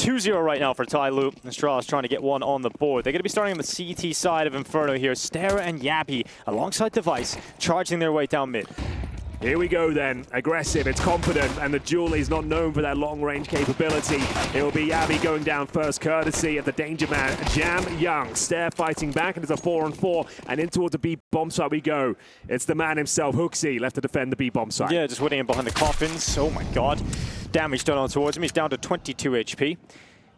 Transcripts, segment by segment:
2-0 right now for TYLOO. Astralis trying to get one on the board. They're going to be starting on the CT side of Inferno here. Stera and Yappy alongside Device charging their way down mid. Here we go then. Aggressive, it's confident, and the Julie is not known for that long-range capability. It will be Yappy going down first, courtesy of the danger man, Jam Young. Stare fighting back, and it's a 4-on-4, and in towards the B-bomb side we go. It's the man himself, Hooksy, left to defend the B-bomb side. Yeah, just winning him behind the coffins. Oh my god. Damage done on towards him. He's down to 22 HP.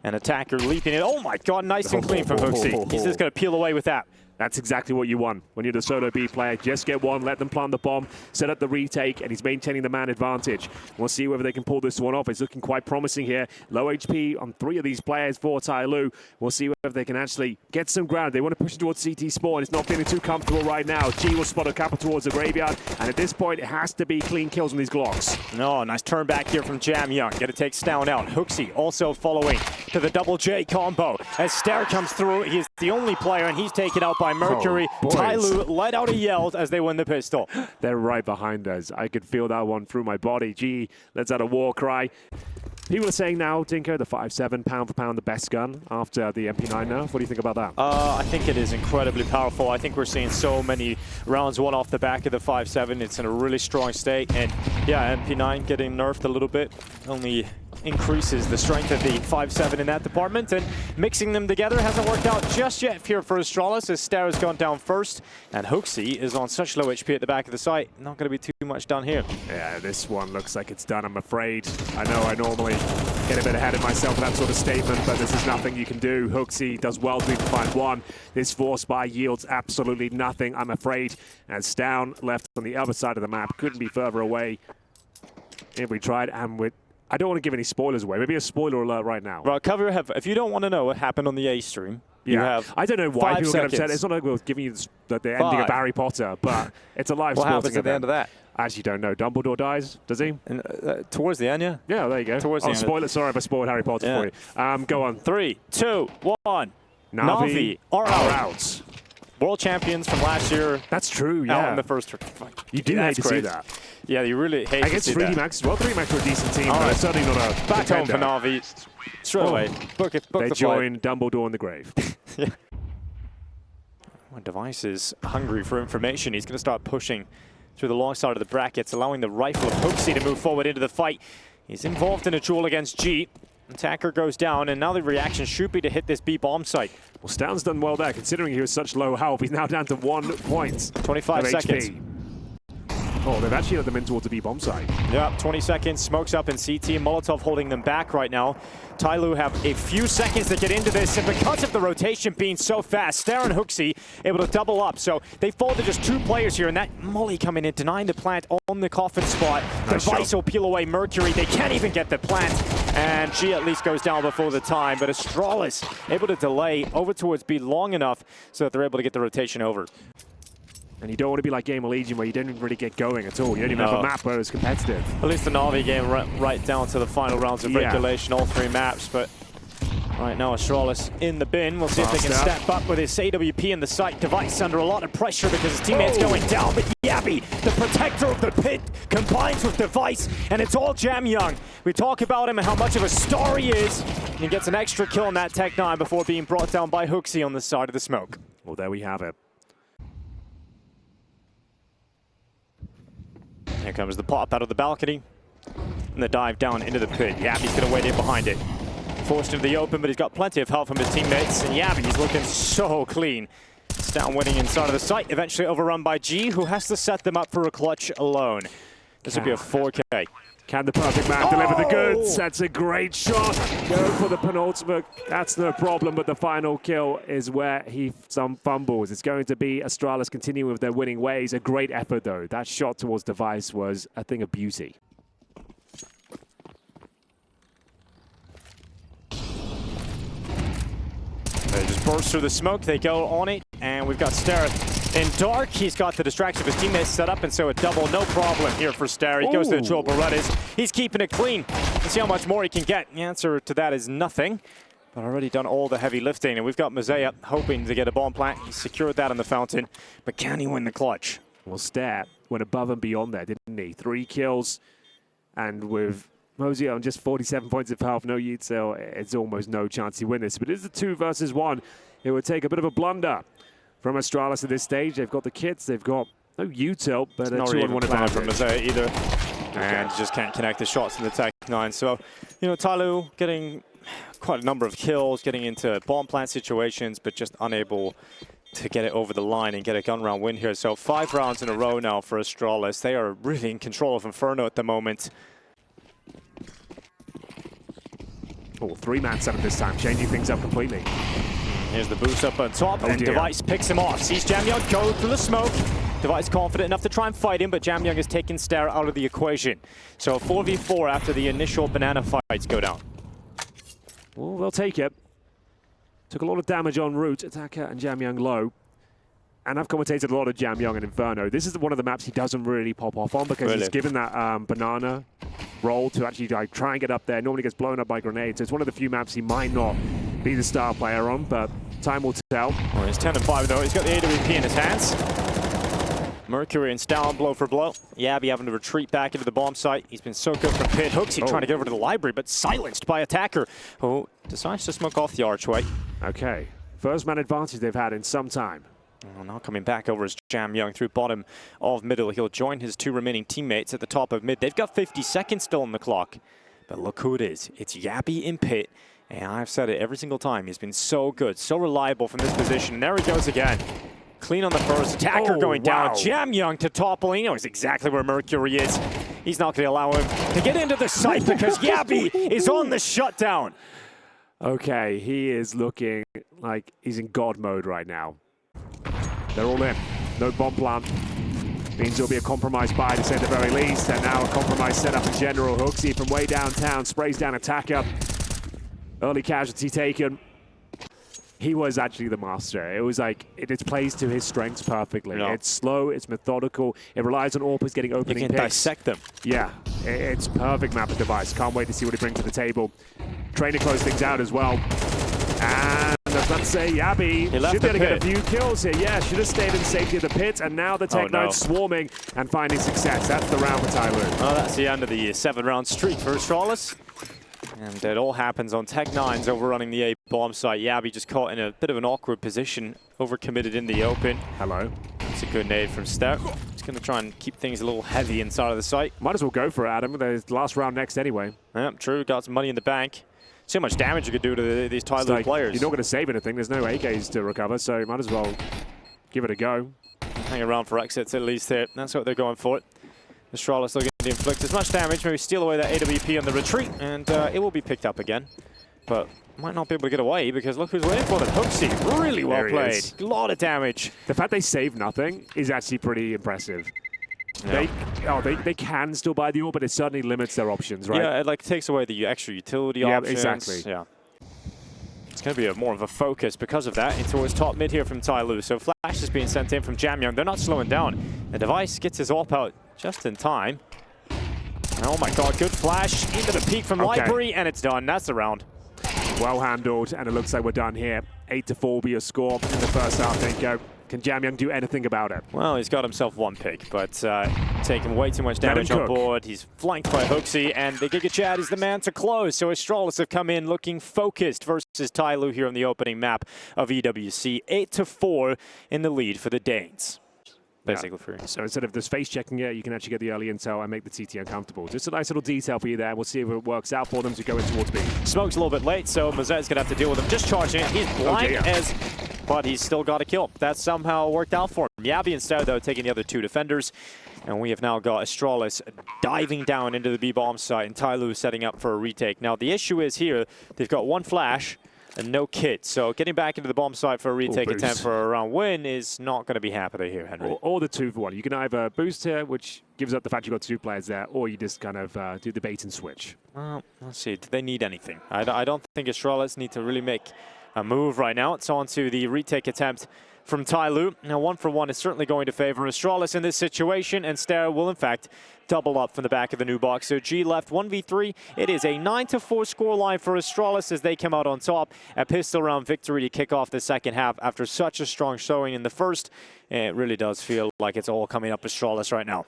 An attacker leaping in. Oh my god, nice and clean from Hooksy. He's just going to peel away with that. That's exactly what you want when you're the solo B player. Just get one, let them plant the bomb, set up the retake, and he's maintaining the man advantage. We'll see whether they can pull this one off. It's looking quite promising here. Low HP on 3 of these players for TYLOO. We'll see whether they can actually get some ground. They want to push it towards CT spawn. It's not feeling too comfortable right now. G will spot a couple towards the graveyard, and at this point, it has to be clean kills on these Glocks. No, nice turn back here from Jam Young. Got to take Stown out. Hooksy also following to the double J combo. As Stare comes through, he is the only player, and he's taken out by Mercury. TYLOO let out a yell as they win the pistol. They're right behind us. I could feel that one through my body. G lets out a war cry. People are saying now, Dinko, the 5.7 pound for pound, the best gun after the MP9 nerf. What do you think about that? I think it is incredibly powerful. I think we're seeing so many rounds won off the back of the 5.7. It's in a really strong state. And yeah, MP9 getting nerfed a little bit only increases the strength of the 5.7 in that department. And mixing them together hasn't worked out just yet here for Astralis, as Stara's gone down first. And Hooksy is on such low HP at the back of the site. Not going to be too much done here. Yeah, this one looks like it's done, I'm afraid. I know I normally get a bit ahead of myself with that sort of statement, but this is nothing you can do. Hooksy does well to find one. This force buy yields absolutely nothing, I'm afraid. And Stown left on the other side of the map. Couldn't be further away if we tried. And with, I don't want to give any spoilers away. Maybe a spoiler alert right now. Well, cover have, if you don't want to know what happened on the A stream, you have I don't know why people get seconds. upset. It's not like we're giving you the ending of Harry Potter, but it's a live sporting event. What happens at the end of that? I actually don't know. Dumbledore dies, does he? And, towards the end, yeah. Yeah, there you go. Towards the end. Spoil it. Sorry if I spoiled Harry Potter for you. Go on. 3, 2, 1. Na'Vi are out. World champions from last year. That's true, yeah. Out in the first. You do hate to see that. Yeah, you really hate to see that. I guess 3D Max as well. 3D Max were a decent team, but it's certainly not a back home for Na'Vi. Straight away. Book they the join Dumbledore in the grave. Yeah. When Device is hungry for information, he's going to start pushing through the long side of the brackets, allowing the rifle of Hooksy to move forward into the fight. He's involved in a duel against G. Attacker goes down, and now the reaction should be to hit this B-bomb site. Well, Stown's done well there, considering he was such low health. He's now down to 1 point. 25 seconds. HP. Oh, they've actually let them in towards the B-bomb site. Yeah, 20 seconds. Smokes up in CT. Molotov holding them back right now. TYLOO have a few seconds to get into this, and because of the rotation being so fast, Stare and Hooksy able to double up. So they fall to just 2 players here, and that Molly coming in, denying the plant on the coffin spot. Nice Device shot. will peel away Mercury. They can't even get the plant, and G at least goes down before the time. But Astralis able to delay over towards B long enough so that they're able to get the rotation over. And you don't want to be like Game of Legion where you don't even really get going at all. You don't even have a map where it's competitive. At least the Na'Vi game right down to the final rounds of regulation, all 3 maps. But right now, Astralis in the bin. We'll see if they can step up with his AWP in the site. Device under a lot of pressure because his teammate's going down. But Yappy, the protector of the pit, combines with Device, and it's all Jam Young. We talk about him and how much of a star he is. And he gets an extra kill on that Tech 9 before being brought down by Hooksy on the side of the smoke. Well, there we have it. Here comes the pop out of the balcony. And the dive down into the pit. Yappy's going to wait in behind it. Forced into the open, but he's got plenty of help from his teammates. And Yappy's looking so clean. Stown winning inside of the site. Eventually overrun by G, who has to set them up for a clutch alone. This would be a 4K. Can the perfect man deliver the goods? That's a great shot. Go for the penultimate. That's no problem, but the final kill is where he fumbles. It's going to be Astralis continuing with their winning ways. A great effort, though. That shot towards Device was a thing of beauty. They just burst through the smoke. They go on it, and we've got Stare in dark. He's got the distraction of his teammates set up, and so a double, no problem here for Stare. He goes to the Joel Berettas. He's keeping it clean. Let's see how much more he can get. The answer to that is nothing. But already done all the heavy lifting, and we've got Mosaic hoping to get a bomb plant. He secured that in the fountain, but can he win the clutch? Well, Stare went above and beyond there, didn't he? 3 kills, and with Mosey on just 47 points of health, no yeet sale. It's almost no chance he win this. But it is a 2 versus 1. It would take a bit of a blunder from Astralis at this stage. They've got the kits, they've got no util, but a 2-on-1 advantage from Mosaic either. And just can't connect the shots in the Tech-9. So, you know, TYLOO getting quite a number of kills, getting into bomb plant situations, but just unable to get it over the line and get a gun round win here. So 5 rounds in a row now for Astralis. They are really in control of Inferno at the moment. Oh, 3-man setup this time, changing things up completely. Here's the boost up on top, and Device picks him off. Sees Jamyoung go through the smoke. Device confident enough to try and fight him, but Jamyoung has taken Stair out of the equation. So 4v4 after the initial banana fights go down. Well, they'll take it. Took a lot of damage en route, Attacker and Jamyoung low. And I've commentated a lot of Jamyoung and Inferno. This is one of the maps he doesn't really pop off on because he's given that banana roll to actually like, try and get up there. Normally gets blown up by grenades. So it's one of the few maps he might not be the star player on, but time will tell. Well, he's 10-5 though. He's got the AWP in his hands. Mercury and Stalin blow for blow. Yabby having to retreat back into the bomb site. He's been so good from pit. Hooksy trying to get over to the library, but silenced by Attacker, who decides to smoke off the archway. Okay, first man advantage they've had in some time. Well, now coming back over is Jamyoung through bottom of middle. He'll join his 2 remaining teammates at the top of mid. They've got 50 seconds still on the clock. But look who it is. It's Yabby in pit. And I've said it every single time. He's been so good, so reliable from this position. And there he goes again. Clean on the first. Attacker going down. Jamyoung to topple. He knows exactly where Mercury is. He's not going to allow him to get into the site because Yabby is on the shutdown. Okay, he is looking like he's in God mode right now. They're all in. No bomb plant. Means there'll be a compromised buy to say at the very least. And now a compromised setup in general. Hooksy from way downtown sprays down Attacker. Early casualty taken. He was actually the master. It was like, it plays to his strengths perfectly. Yeah. It's slow, it's methodical. It relies on AWPers getting opening picks. You can dissect them. Yeah, it's perfect map of Device. Can't wait to see what he brings to the table. Trying to close things out as well. And I was about to say, Yabby should be able to get a few kills here. Yeah, should have stayed in safety of the pit, and now the Tech-9 swarming and finding success. That's the round for TYLOO. Well, that's the end of the 7-round streak for Astralis. And it all happens on Tech-9's overrunning the A bomb site. Yabby just caught in a bit of an awkward position, overcommitted in the open. Hello. It's a good nade from Step. He's going to try and keep things a little heavy inside of the site. Might as well go for it, Adam. There's the last round next anyway. Yeah, true. Got some money in the bank. See how much damage you could do to these TYLOO players. You're not going to save anything. There's no AKs to recover, so you might as well give it a go. Hang around for exits at least here. That's what they're going for. Astralis looking to inflict as much damage, maybe steal away that AWP on the retreat, and it will be picked up again. But might not be able to get away because look who's waiting for them. Hooksy, really well played. A lot of damage. The fact they save nothing is actually pretty impressive. Yeah. They can still buy the ore, but it certainly limits their options, right? Yeah, it like takes away the extra utility options. Exactly. Yeah. It's going to be more of a focus because of that into his top mid here from TYLOO. So Flash is being sent in from Jamyoung. They're not slowing down. The Device gets his AWP out just in time. Oh my god, good flash into the peak from Library, and it's done. That's the round. Well handled, and it looks like we're done here. 8-4 will be a score in the first half. Then go. Can Jamyoung do anything about it? Well, he's got himself 1 pick, but taking way too much damage on board. He's flanked by Hooksy, and the Giga Chad is the man to close. So Astralis have come in looking focused versus TYLOO here on the opening map of EWC. 8-4 in the lead for the Danes. Basically free. So instead of this face checking it, you can actually get the early intel and make the TT uncomfortable. Just a nice little detail for you there. We'll see if it works out for them as we go in towards B. Smoke's a little bit late, so Mozet's going to have to deal with him. Just charging it. He's blind but he's still got a kill. That somehow worked out for him. Yabby instead, though, taking the other 2 defenders. And we have now got Astralis diving down into the B bomb site and TYLOO setting up for a retake. Now, the issue is here, they've got 1 flash and no kit. So getting back into the bomb site for a retake attempt for a round win is not going to be happening here, Henry. Or the 2 for 1. You can either boost here, which gives up the fact you've got 2 players there, or you just kind of do the bait and switch. Well, let's see. Do they need anything? I don't think Astralis need to really make a move right now. It's on to the retake attempt from TYLOO. Now, 1 for 1 is certainly going to favor Astralis in this situation, and Stair will, in fact, double up from the back of the new box. So G left 1v3. It is a 9-4 scoreline for Astralis as they come out on top. A pistol round victory to kick off the second half after such a strong showing in the first. And it really does feel like it's all coming up Astralis right now.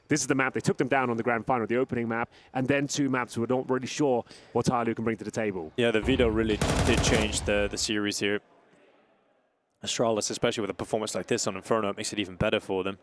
This is the map. They took them down on the grand final, the opening map, and then 2 maps we're not really sure what TYLOO can bring to the table. Yeah, the veto really did change the series here. Astralis, especially with a performance like this on Inferno, it makes it even better for them.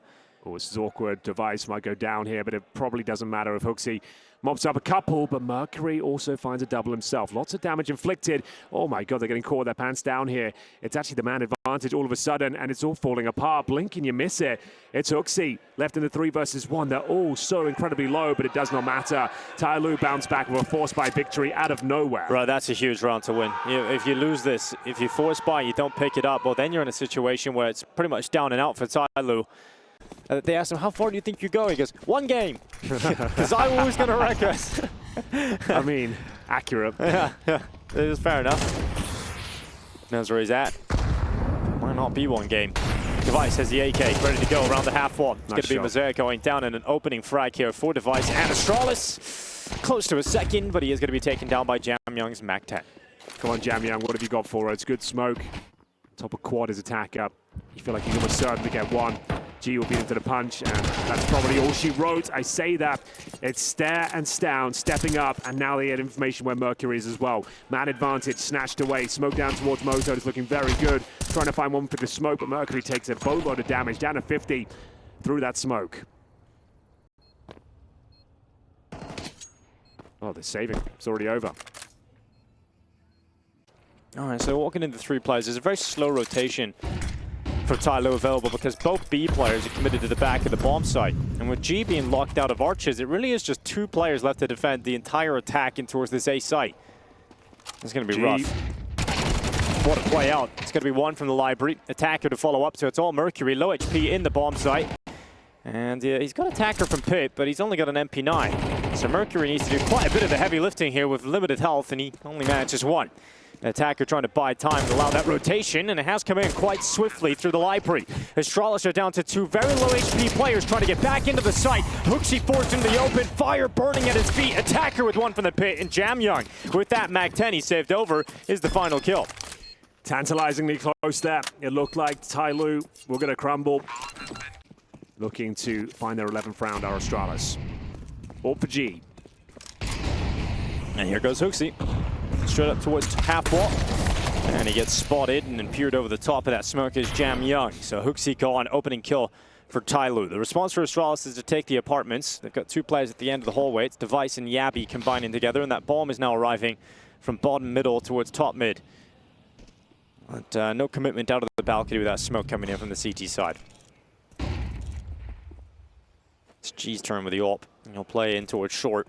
Oh, this is awkward. Device might go down here, but it probably doesn't matter if Hooksy mops up a couple, but Mercury also finds a double himself. Lots of damage inflicted. Oh my God, they're getting caught with their pants down here. It's actually the man advantage all of a sudden, and it's all falling apart. Blink and you miss it. It's Hooksy left in the 3 versus 1. They're all so incredibly low, but it does not matter. TYLOO bounced back with a force buy victory out of nowhere. Right, that's a huge round to win. If you lose this, if you force buy, you don't pick it up, well, then you're in a situation where it's pretty much down and out for TYLOO. They asked him, how far do you think you go? He goes, 1 game, because I'm always going to wreck us. I mean, accurate. Yeah, it is fair enough. That's where he's at. Might not be 1 game. Device has the AK ready to go around the half wall. It's going to be Mosaic going down in an opening frag here for Device. And Astralis, close to a second, but he is going to be taken down by Jamyoung's Mac-10. Come on, Jamyoung, what have you got for us? Good smoke. Top of quad is attack up. You feel like he's almost certain to get 1. G will beat him to the punch, and that's probably all she wrote. I say that. It's Stare and Stown stepping up, and now they had information where Mercury is as well. Man advantage snatched away. Smoke down towards Moto is looking very good. Trying to find one for the smoke, but Mercury takes a boatload of damage, down to 50 through that smoke. Oh, they're saving. It's already over. All right, so walking into 3 players, there's a very slow rotation for TYLOO available because both B players are committed to the back of the bomb site. And with G being locked out of arches, it really is just 2 players left to defend the entire attack in towards this A site. It's going to be rough. What a play out. It's going to be 1 from the library. Attacker to follow up, so it's all Mercury. Low HP in the bomb site. And he's got attacker from Pit, but he's only got an MP9. So Mercury needs to do quite a bit of the heavy lifting here with limited health, and he only manages 1. An attacker trying to buy time to allow that rotation, and it has come in quite swiftly through the library. Astralis are down to 2 very low HP players trying to get back into the site. Hooksy forced into the open, fire burning at his feet. Attacker with 1 from the pit, and Jamyoung with that Mac-10 he saved over is the final kill. Tantalizingly close there. It looked like TYLOO were going to crumble. Looking to find their 11th round are Astralis. All for G. And here goes Hooksy. Straight up towards half wall. And he gets spotted and then peered over the top of that smoke is Jamyoung. So Hooksy gone, opening kill for TYLOO. The response for Astralis is to take the apartments. They've got 2 players at the end of the hallway. It's Device and Yabby combining together, and that bomb is now arriving from bottom middle towards top mid. But no commitment out of the balcony with that smoke coming in from the CT side. It's G's turn with the AWP, and he'll play in towards short.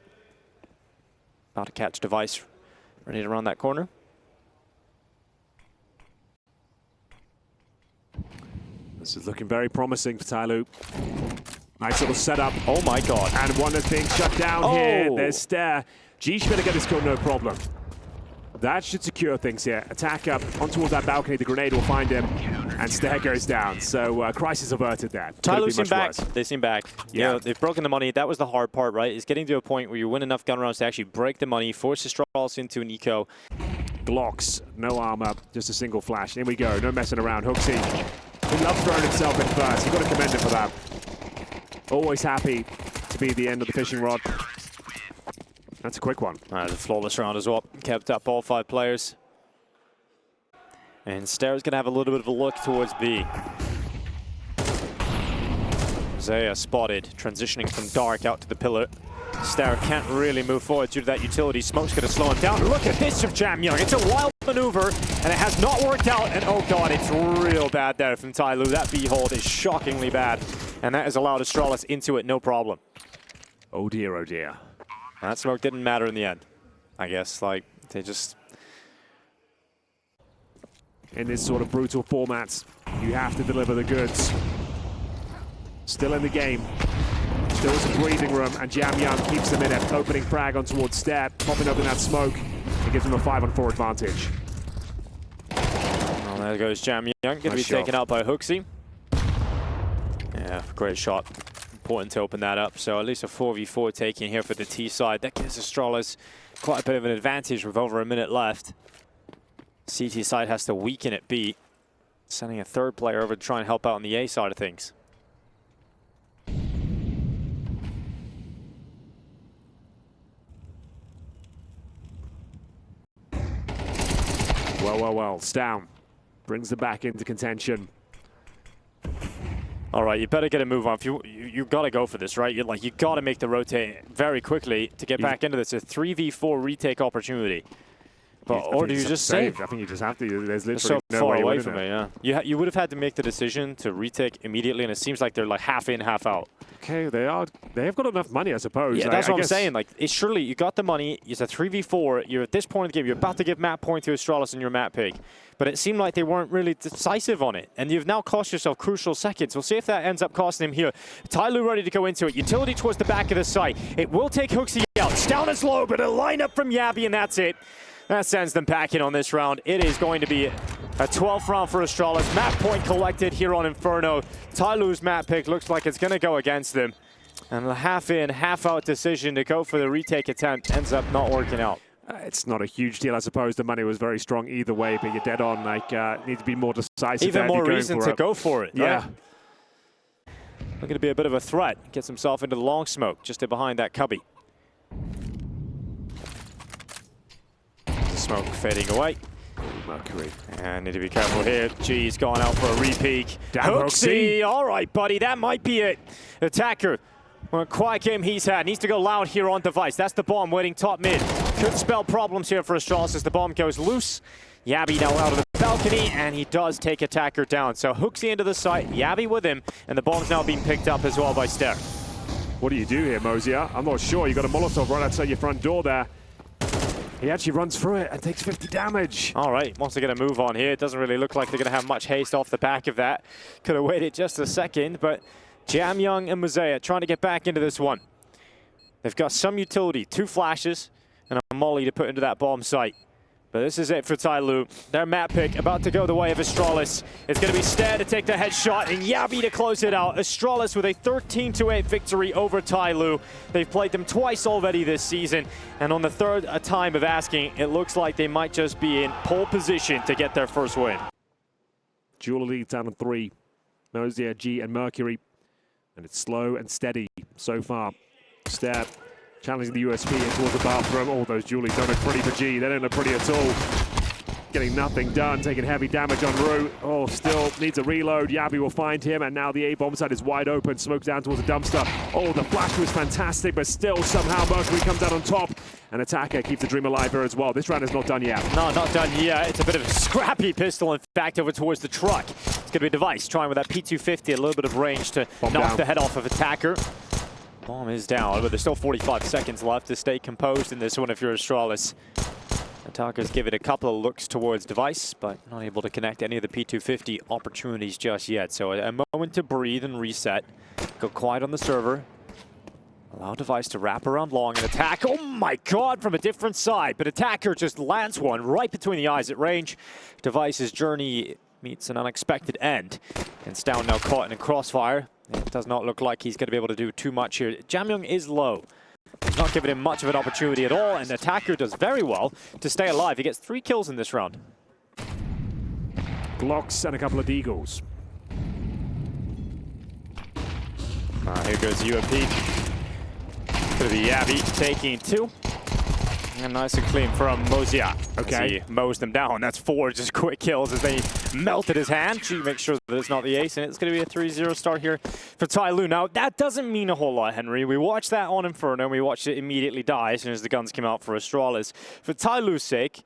About to catch Device. Ready to run that corner. This is looking very promising for TYLOO. Nice little setup. Oh my God. And one that's being shut down here. There's Stare. G should better get this kill, no problem. That should secure things here. Attack up on towards that balcony. The grenade will find him. And Stare goes down. So crisis averted there. TYLOO seem back. They seem back. Yeah. You know, they've broken the money. That was the hard part, right? Is getting to a point where you win enough gun rounds to actually break the money, force Astralis into an eco. Glocks, no armor, just a single flash. In we go. No messing around. Hooksy. He loves throwing himself in first. You've got to commend him for that. Always happy to be the end of the fishing rod. That's a quick one. All right, the flawless round as well. Kept up all 5 players. And Stare's going to have a little bit of a look towards B. Zaya spotted, transitioning from dark out to the pillar. Stare can't really move forward due to that utility. Smoke's going to slow him down. Look at this of Jamyoung. It's a wild maneuver, and it has not worked out. And oh God, it's real bad there from TYLOO. That B hold is shockingly bad. And that has allowed Astralis into it, no problem. Oh dear, oh dear. That smoke didn't matter in the end. I guess, like, they just... In this sort of brutal format, you have to deliver the goods. Still in the game. Still some breathing room, and Jamyoung keeps them in it. Opening frag on towards Stare, popping open that smoke. It gives him a 5-on-4 advantage. Well, there goes Jamyoung. Going to be taken out by Hooksy. Yeah, great shot. Important to open that up. So at least a 4v4 taking here for the T side. That gives Astralis quite a bit of an advantage with over a minute left. CT side has to weaken at B, sending a 3rd player over to try and help out on the A side of things. Well. Stown brings them back into contention. All right, you better get a move on. If you got to go for this, right? You got to make the rotate very quickly to get back into this. A 3v4 retake opportunity. But, or do you just save? I think you just have to. There's literally so no far way away from it. Yeah, you would have had to make the decision to retake immediately, and it seems like they're like half in, half out. Okay, they have got enough money, I suppose. Yeah, that's what I'm saying. Like, surely you got the money. It's a 3v4. You're at this point of the game. You're about to give map point to Astralis and your map pick. But it seemed like they weren't really decisive on it. And you've now cost yourself crucial seconds. We'll see if that ends up costing him here. TYLOO ready to go into it. Utility towards the back of the site. It will take Hooksy out. Down is low, but a lineup from Yabby, and that's it. That sends them packing on this round. It is going to be a 12th round for Astralis. Map point collected here on Inferno. TYLOO's map pick looks like it's going to go against them. And the half in, half out decision to go for the retake attempt ends up not working out. It's not a huge deal, I suppose. The money was very strong either way, but you're dead on. Like, need to be more decisive. Even more reason to go for it. Yeah. Right? Looking to be a bit of a threat. Gets himself into the long smoke, just behind that cubby. The smoke fading away. Mercury. And need to be careful here. G's gone out for a re-peek. Hooksy. All right, buddy, that might be it. Attacker. What a quiet game he's had. Needs to go loud here on device. That's the bomb waiting top mid. Could spell problems here for Astralis as the bomb goes loose. Yabby now out of the balcony, and he does take Attacker down. So Hooksy into the site, Yabby with him, and the bomb's now being picked up as well by Ster. What do you do here, Mosier? I'm not sure. You got a Molotov right outside your front door there. He actually runs through it and takes 50 damage. All right, wants to get a move on here. It doesn't really look like they're going to have much haste off the back of that. Could have waited just a second, but Jam Young and Mosaic trying to get back into this one. They've got some utility, 2 flashes and a molly to put into that bomb site. But this is it for TYLOO. Their map pick about to go the way of Astralis. It's going to be Ster to take the headshot and Yabby to close it out. Astralis with a 13-8 victory over TYLOO. They've played them twice already this season. And on the third time of asking, it looks like they might just be in pole position to get their first win. Jewel leads down on 3. Mosier, G, and Mercury. And it's slow and steady so far. Ster challenging the USP in towards the bathroom. Oh, those Julies don't look pretty for G. They don't look pretty at all. Getting nothing done, taking heavy damage en route. Oh, still needs a reload. Yabby will find him, and now the A-bomb side is wide open. Smokes down towards the dumpster. Oh, the flash was fantastic, but still somehow Mercury comes out on top. And Attacker keeps the dream alive here as well. This round is not done yet. No, not done yet. It's a bit of a scrappy pistol, in fact, over towards the truck. It's going to be a device trying with that P250, a little bit of range to knock the head off of Attacker. Bomb is down, but there's still 45 seconds left to stay composed in this one if you're Astralis. Attacker's give it a couple of looks towards device, but not able to connect any of the P250 opportunities just yet. So a moment to breathe and reset. Go quiet on the server. Allow device to wrap around long and attack. Oh my god, from a different side. But Attacker just lands one right between the eyes at range. Device's journey meets an unexpected end. And Stown now caught in a crossfire. It does not look like he's going to be able to do too much here. Jamyung is low. He's not giving him much of an opportunity at all, and Attacker does very well to stay alive. He gets 3 kills in this round. Glocks and a couple of Deagles. Here goes UMP. Going to be Yabby taking 2. And nice and clean from Mosier. Okay. He mows them down. That's 4 just quick kills as they melted his hand. She makes sure that it's not the ace, and it's going to be a 3-0 start here for TYLOO. Now, that doesn't mean a whole lot, Henry. We watched that on Inferno, and we watched it immediately die as soon as the guns came out for Astralis. For TYLOO's sake,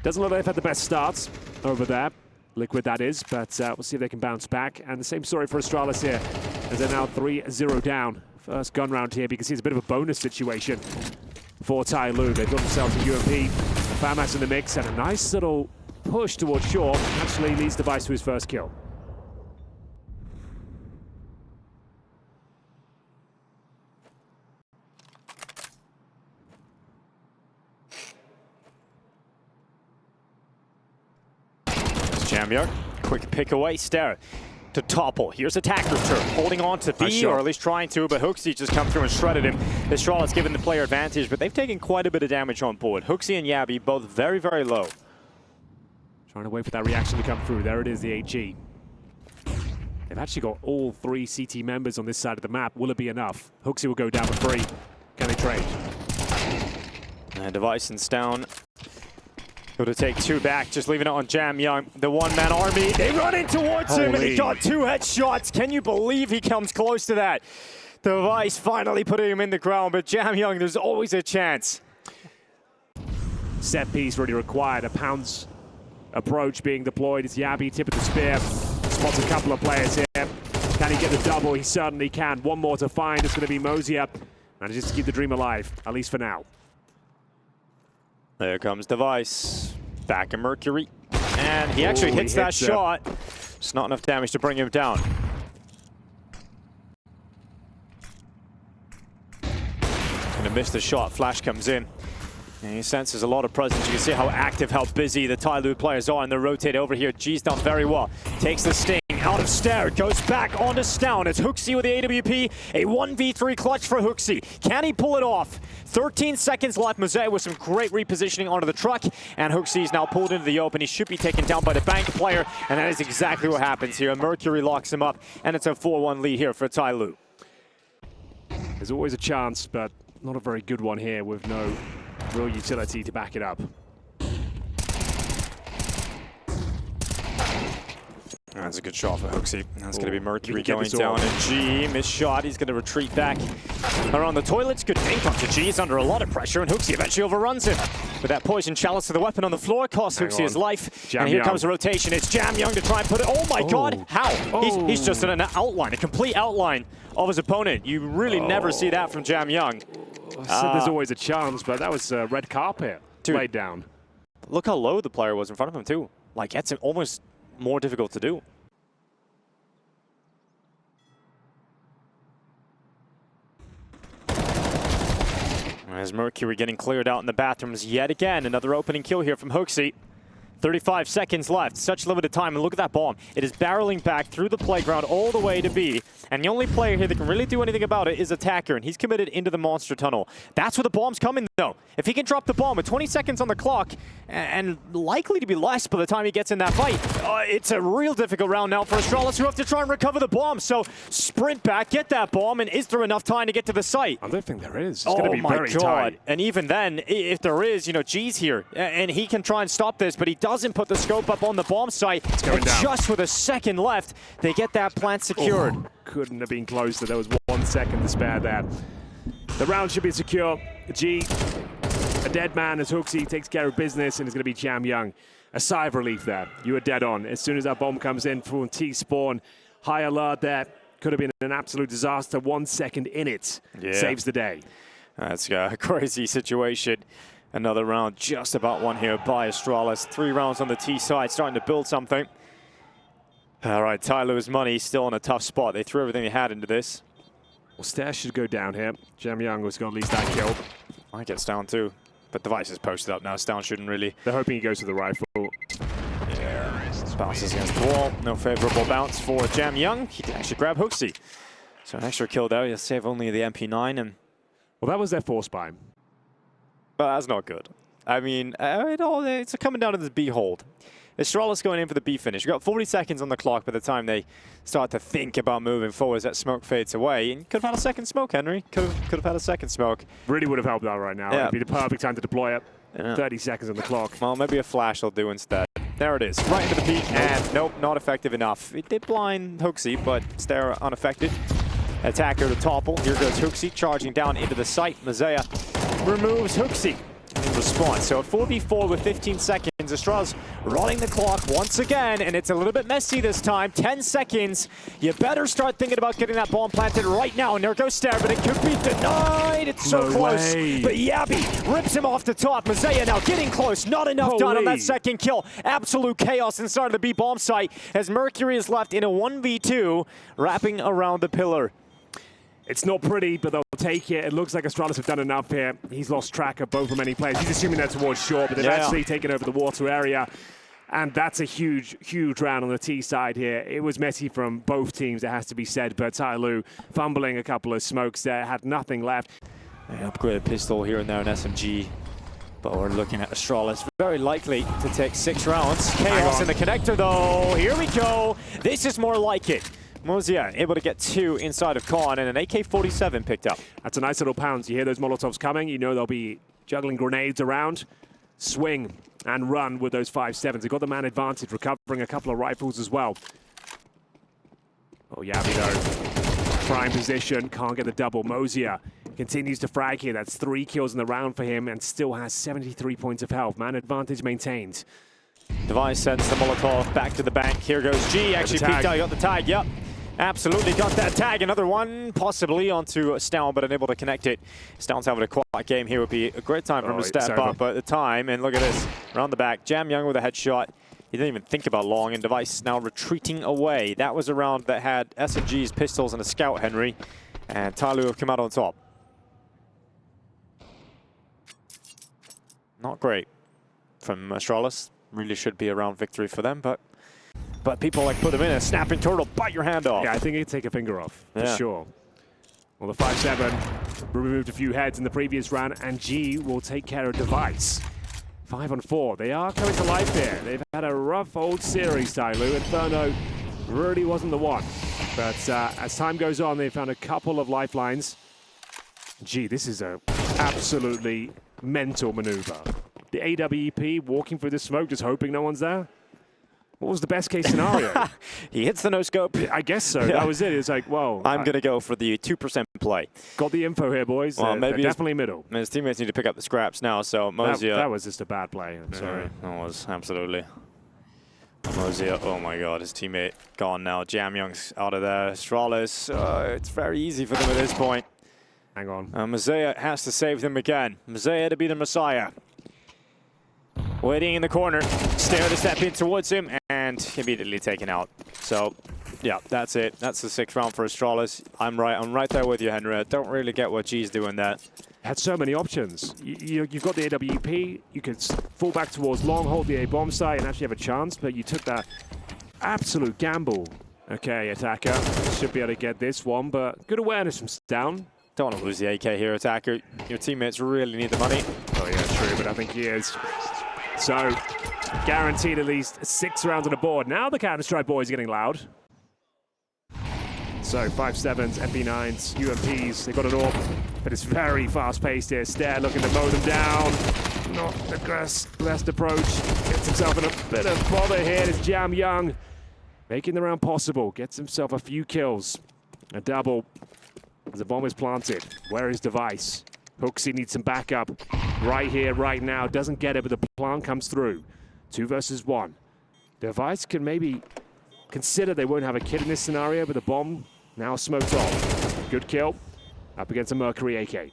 doesn't look like they've had the best starts over there. Liquid, that is, but we'll see if they can bounce back. And the same story for Astralis here, as they're now 3-0 down. First gun round here, because it's a bit of a bonus situation for TYLOO. They've got themselves a UMP, a FAMAS in the mix, and a nice little push towards shore. Actually leads Device to his first kill. Jamyung, quick pick away, Ster to topple. Here's Attacker's turn, holding on to B, or at least trying to, but Hooksy just come through and shredded him. Astralis given the player advantage, but they've taken quite a bit of damage on board. Hooksy and Yabby both very, very low. Trying to wait for that reaction to come through. There it is, the HE. They've actually got all 3 CT members on this side of the map. Will it be enough? Hooksy will go down for free. Can they trade? Device and Stown Go to take two back, just leaving it on Jam Young. The one-man army, they run in towards him, and he got two headshots. Can you believe he comes close to that? Device finally putting him in the ground, but Jam Young, there's always a chance. Set piece really required. A pounce approach being deployed. It's Yabi, tip of the spear. Spots a couple of players here. Can he get the double? He certainly can. One more to find. It's going to be Mosier. Manages to keep the dream alive, at least for now. There comes Device. Back in Mercury. And he actually hits that shot. Just not enough damage to bring him down. Gonna miss the shot. Flash comes in. And he senses a lot of presence. You can see how active, how busy the TYLOO players are, and they rotate over here. G's done very well. Takes the sting out of Stair. Goes back onto Stown. It's HooXi with the AWP. A 1v3 clutch for HooXi. Can he pull it off? 13 seconds left. Mosaic with some great repositioning onto the truck. And HooXi is now pulled into the open. He should be taken down by the bank player. And that is exactly what happens here. Mercury locks him up. And it's a 4-1 lead here for TYLOO. There's always a chance, but not a very good one here with no real utility to back it up. That's a good shot for HooXi. That's going to be Mercury going down, and G, missed shot. He's going to retreat back around the toilets. Good dink onto G. He's under a lot of pressure, and HooXi eventually overruns him. With that poison chalice to the weapon on the floor, costs HooXi his life. And here comes a rotation. It's Jam Young to try and put it. Oh my God, how? He's just in an outline, a complete outline of his opponent. You really never see that from Jam Young. I said there's always a chance, but that was a red carpet laid down. Look how low the player was in front of him too. Like, that's almost more difficult to do. As Mercury getting cleared out in the bathrooms yet again. Another opening kill here from HooXi. 35 seconds left, such limited time, and look at that bomb. It is barreling back through the playground all the way to B, and the only player here that can really do anything about it is Attacker, and he's committed into the monster tunnel. That's where the bomb's coming, though. If he can drop the bomb with 20 seconds on the clock, and likely to be less by the time he gets in that fight, it's a real difficult round now for Astralis, who have to try and recover the bomb. So sprint back, get that bomb, and is there enough time to get to the site? I don't think there is. It's going to be very tight. And even then, if there is, you know, G's here, and he can try and stop this, but he doesn't put the scope up on the bomb site. It's going down. Just with a second left, they get that plant secured. Couldn't have been closer. There was 1 second to spare there. The round should be secure. G, a dead man as HooXi takes care of business, and it's going to be Jam Young. A sigh of relief there. You were dead on. As soon as that bomb comes in from T-spawn, high alert there. Could have been an absolute disaster. 1 second in it saves the day. That's a crazy situation. Another round just about won here by Astralis. 3 rounds on the T side, starting to build something. All right, TYLOO's money still in a tough spot. They threw everything they had into this. Well, Stair should go down here. Jam Young was going to at least that kill. Might get Stown too. But Device is posted up now. Stown shouldn't really. They're hoping he goes to the rifle. Yeah, bounces against the wall. No favorable bounce for Jam Young. He can actually grab HooXi. So an extra kill there. He'll save only the MP9. And well, that was their force buy. But that's not good. I mean, it's coming down to this B hold. Astralis going in for the B finish. You've got 40 seconds on the clock by the time they start to think about moving forward as that smoke fades away. And you could have had a second smoke, Henry. Could have had a second smoke. Really would have helped out right now. Yeah. It'd be the perfect time to deploy it. Yeah. 30 seconds on the clock. Well, maybe a flash will do instead. There it is. Right into the peak. And nope, not effective enough. It did blind HooXi, but Stair unaffected. Attacker to topple. Here goes HooXi charging down into the site. Mazaya removes HooXi in response. So a 4v4 with 15 seconds. Astralis running the clock once again, and it's a little bit messy this time. 10 seconds. You better start thinking about getting that bomb planted right now. And there goes Stair, but it could be denied. It's so close. But Yabi rips him off the top. Mazaya now getting close. Not enough done on that second kill. Absolute chaos inside of the B bomb site as Mercury is left in a 1v2 wrapping around the pillar. It's not pretty, but they'll take it. It looks like Astralis have done enough here. He's lost track of both remaining players. He's assuming they're towards short, but they've actually taken over the water area. And that's a huge, huge round on the T side here. It was messy from both teams, it has to be said, but TYLOO fumbling a couple of smokes there, had nothing left. An upgraded pistol here and there, an SMG. But we're looking at Astralis very likely to take 6 rounds. Chaos in the connector, though. Here we go. This is more like it. Mosier able to get 2 inside of Khan, and an AK-47 picked up. That's a nice little pounce. You hear those Molotovs coming, you know they'll be juggling grenades around. Swing and run with those 5-7s. They've got the man advantage, recovering a couple of rifles as well. Oh, Yabi though, prime position, can't get the double. Mosier continues to frag here. That's 3 kills in the round for him and still has 73 points of health. Man advantage maintained. Device sends the Molotov back to the bank. Here goes G. Actually peeked out, got the tag. Yep, absolutely got that tag. Another one, possibly onto Stown, but unable to connect it. Stown's having a quiet game here. Would be a great time for him to step up, but at the time, and look at this, around the back. Jam Young with a headshot. He didn't even think about long, and Device now retreating away. That was a round that had SMG's pistols and a scout, Henry, and TYLOO have come out on top. Not great from Astralis. Really should be a round victory for them, but people like put them in a snapping turtle, bite your hand off. Yeah, I think he'd take a finger off, for sure. Well, the 5-7 removed a few heads in the previous round, and G will take care of Device. 5-on-4. They are coming to life here. They've had a rough old series, TYLOO. Inferno really wasn't the one. But as time goes on, they found a couple of lifelines. Gee, this is a absolutely mental maneuver. The AWP walking through the smoke, just hoping no one's there. What was the best case scenario? He hits the no-scope. I guess so. That was it. It's like, well, I'm going to go for the 2% play. Got the info here, boys. Well, maybe definitely middle. His teammates need to pick up the scraps now, so Mosier. That was just a bad play. I'm sorry. That was, absolutely. Mosier, oh my god, his teammate gone now. Jam Young's out of there. Astralis, it's very easy for them at this point. Hang on. Mosier has to save them again. Mosier to be the Messiah. Waiting in the corner, stare to step in towards him, and immediately taken out. So, yeah, that's it. That's the 6th round for Astralis. I'm right there with you, Henry. I don't really get what G's doing there. Had so many options. You've got the AWP. You could fall back towards long, hold the A bomb site, and actually have a chance, but you took that absolute gamble. Okay, attacker should be able to get this one, but good awareness from Down. Don't want to lose the AK here, attacker. Your teammates really need the money. Oh yeah, true, but I think he is. So, guaranteed at least 6 rounds on the board. Now the Counter-Strike boys are getting loud. So, 5-7s, MP9s, UMPs, they've got an AWP, but it's very fast-paced here. Stare looking to mow them down. Not the best approach. Gets himself in a bit of bother here. It's Jam Young making the round possible. Gets himself a few kills. A double as the bomb is planted. Where is Device? Hooksy needs some backup right here, right now. Doesn't get it, but the plant comes through. 2 versus 1. Device can maybe consider they won't have a kid in this scenario, but the bomb now smoked off. Good kill. Up against a Mercury AK.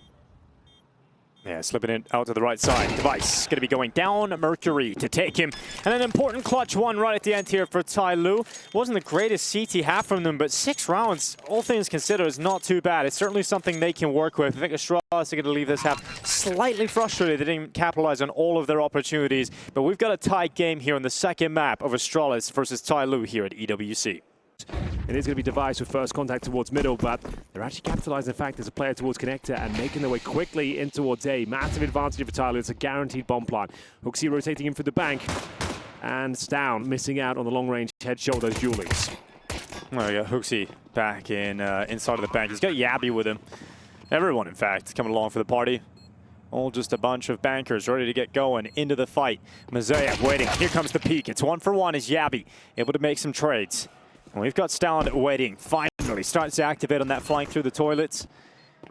Yeah, slipping it out to the right side. Device going to be going down Mercury to take him. And an important clutch one right at the end here for TYLOO. Wasn't the greatest CT half from them, but 6 rounds, all things considered, is not too bad. It's certainly something they can work with. I think Astralis are going to leave this half slightly frustrated. They didn't capitalize on all of their opportunities. But we've got a tight game here in the second map of Astralis versus TYLOO here at EWC. It is going to be Device with first contact towards middle, but they're actually capitalizing, in fact, as a player towards connector and making their way quickly in towards A. Massive advantage for TYLOO. It's a guaranteed bomb plant. Hooksy rotating in for the bank, and Stown missing out on the long-range head-shoulder dualies. There we go, Hooksy back in inside of the bank. He's got Yabi with him. Everyone, in fact, coming along for the party. All just a bunch of bankers ready to get going into the fight. Mosier waiting. Here comes the peak. It's 1-for-1 as Yabi able to make some trades. And we've got Stown waiting. Finally starts to activate on that flying through the toilets.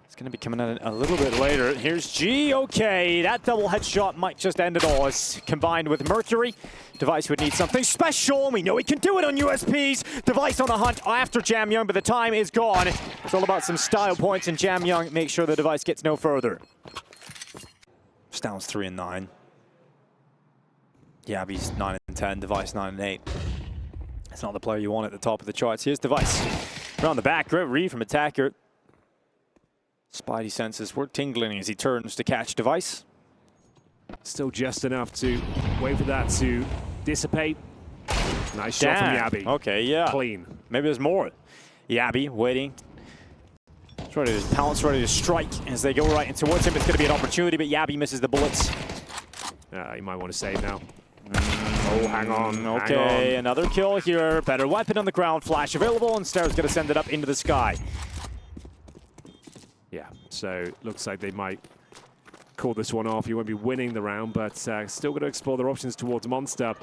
It's going to be coming in a little bit later. Here's G. Okay, that double headshot might just end it all. It's combined with Mercury. Device would need something special. We know he can do it on USPs. Device on the hunt after Jam Young, but the time is gone. It's all about some style points, and Jam Young makes sure the Device gets no further. Stown's 3-9. Yabi's 9-10. Device 9-8. It's not the player you want at the top of the charts. Here's Device. Around the back, great read from attacker. Spidey senses were tingling as he turns to catch Device. Still just enough to wait for that to dissipate. Nice shot from Yabi. Okay, yeah. Clean. Maybe there's more. Yabi waiting. He's ready to pounce, ready to strike as they go right in towards him. It's going to be an opportunity, but Yabi misses the bullets. You might want to save now. Oh, hang on. Okay, hang on. Another kill here. Better weapon on the ground. Flash available, and Star's going to send it up into the sky. Yeah, so looks like they might call this one off. You won't be winning the round, but still going to explore their options towards Monster.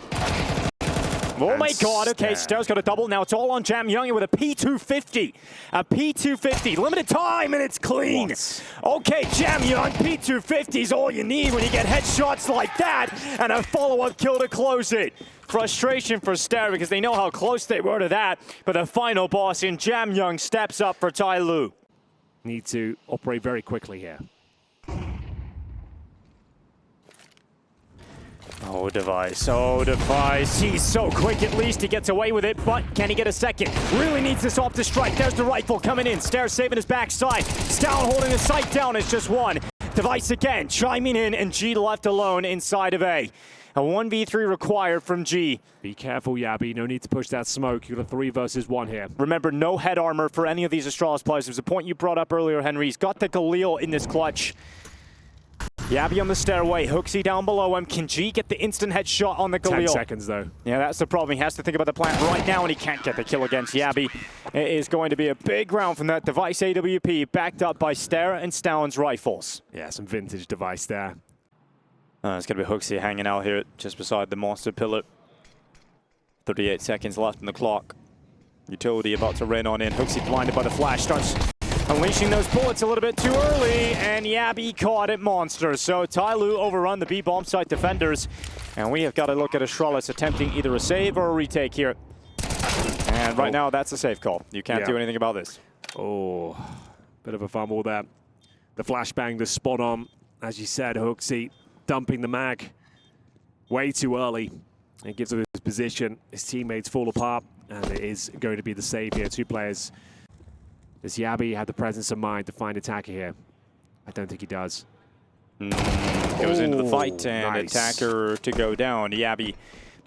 Oh my God, okay, Ster's got a double. Now it's all on Jam Young with a P250. A P250, limited time, and it's clean. What? Okay, Jam Young, P250 is all you need when you get headshots like that, and a follow-up kill to close it. Frustration for Ster because they know how close they were to that, but the final boss in Jam Young steps up for TYLOO. Need to operate very quickly here. Oh, Device. Oh, Device. He's so quick, at least he gets away with it, but can he get a second? Really needs this off to strike. There's the rifle coming in. Ster saving his backside. Stown holding his sight down. It's just one. Device again, chiming in, and G left alone inside of A. A 1v3 required from G. Be careful, Yabby. No need to push that smoke. You've got a 3 versus 1 here. Remember, no head armor for any of these Astralis players. There's a point you brought up earlier, Henry. He's got the Galil in this clutch. Yabby on the stairway, Hooksy down below him. Can G get the instant headshot on the Galil? 10 seconds, though. Yeah, that's the problem. He has to think about the plan right now, and he can't get the kill against Yabby. It is going to be a big round from that Device AWP, backed up by Ster and Stown's rifles. Yeah, some vintage Device there. It's going to be Hooksy hanging out here just beside the monster pillar. 38 seconds left in the clock. Utility about to rain on in. Hooksy blinded by the flash, starts unleashing those bullets a little bit too early, and Yabby caught it monster. So TYLOO overrun the B bomb site defenders, and we have got to look at Astralis attempting either a save or a retake here. And right now, that's a safe call. You can't do anything about this. Oh, bit of a fumble there. The flashbang, the spot on, as you said, Hooksy dumping the mag way too early. It gives him his position. His teammates fall apart, and it is going to be the save here. 2 players. Does Yabby have the presence of mind to find attacker here? I don't think he does. Goes into the fight, and attacker to go down. Yabby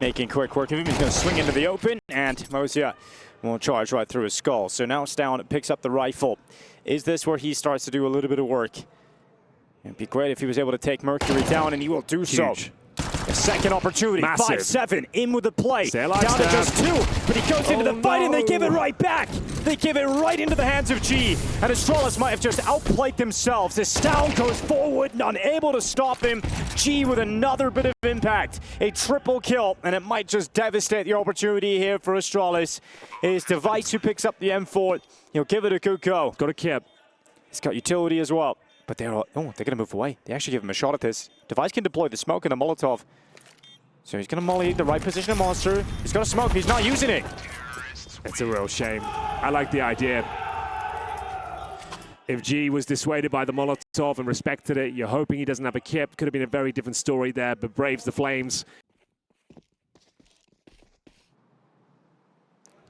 making quick work of him. He's going to swing into the open, and Mozia will charge right through his skull. So now Stown picks up the rifle. Is this where he starts to do a little bit of work? It'd be great if he was able to take Mercury down, and he will do so. A second opportunity. 5-7 in with the play. Down to just 2, but he goes into the fight, and they give it right back. They give it right into the hands of G, and Astralis might have just outplayed themselves as Stown goes forward and unable to stop him. G with another bit of impact. A triple kill, and it might just devastate the opportunity here for Astralis. It is Device who picks up the M4. He'll give it a good go. Got a kip. He's got utility as well. But they're going to move away. They actually give him a shot at this. Device can deploy the smoke and the Molotov. So he's going to molly the right position of Monster. He's got a smoke. He's not using it. It's a real shame. I like the idea. If G was dissuaded by the Molotov and respected it, you're hoping he doesn't have a kip. Could have been a very different story there, but braves the flames.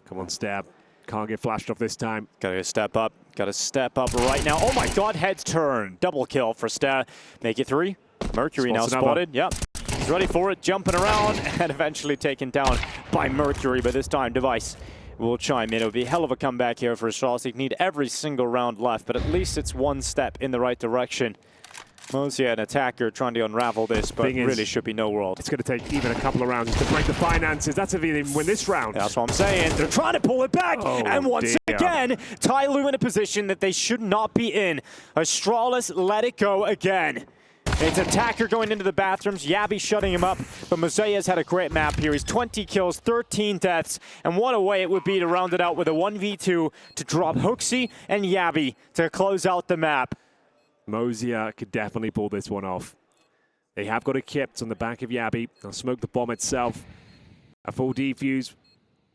Come on, Stab. Can't get flashed off this time. Gotta step up. Gotta step up right now. Oh my God, heads turn. Double kill for Stab. Make it 3. Mercury now spotted. Yep. He's ready for it, jumping around, and eventually taken down by Mercury. But this time, Device will chime in. It'll be a hell of a comeback here for Astralis. They need every single round left, but at least it's one step in the right direction. Mozia, an attacker, trying to unravel this, but really should be no world. It's going to take even a couple of rounds to break the finances. That's if they win this round. That's what I'm saying. They're trying to pull it back. And once again, TYLOO in a position that they should not be in. Astralis let it go again. It's attacker going into the bathrooms. Yabby shutting him up. But Mosea's had a great map here. He's 20 kills, 13 deaths. And what a way it would be to round it out with a 1v2 to drop Hooksy and Yabby to close out the map. Mozia could definitely pull this one off. They have got it kept on the back of Yabby. They'll smoke the bomb itself. A full defuse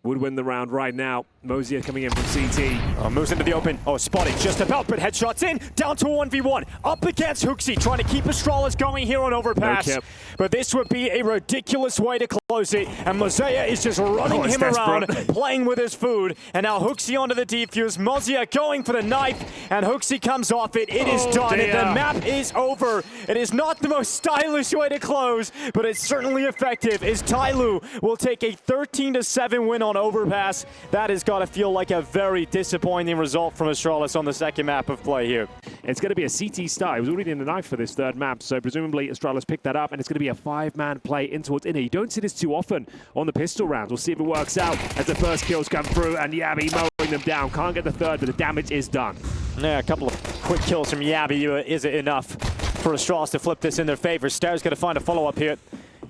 would win the round right now. Mozia coming in from CT. Moves into the open. Spotted just about, but headshots in. Down to 1v1. Up against Hooksy, trying to keep Astralis going here on Overpass. No, but this would be a ridiculous way to close it. And Mozia is just running him around, playing with his food. And now Hooksy onto the defuse. Mozia going for the knife, and Hooksy comes off it. It is done. The map is over. It is not the most stylish way to close, but it's certainly effective. As TYLOO will take a 13-7 win on Overpass. That has got to feel like a very disappointing result from Astralis on the second map of play here. It's going to be a CT start. It was already in the knife for this third map, so presumably Astralis picked that up, and it's going to be a 5-man play in towards inner. You don't see this too often on the pistol rounds. We'll see if it works out as the first kills come through, and Yabby mowing them down. Can't get the third, but the damage is done. Yeah, a couple of quick kills from Yabby. Is it enough for Astralis to flip this in their favor. Star's going to find a follow-up here.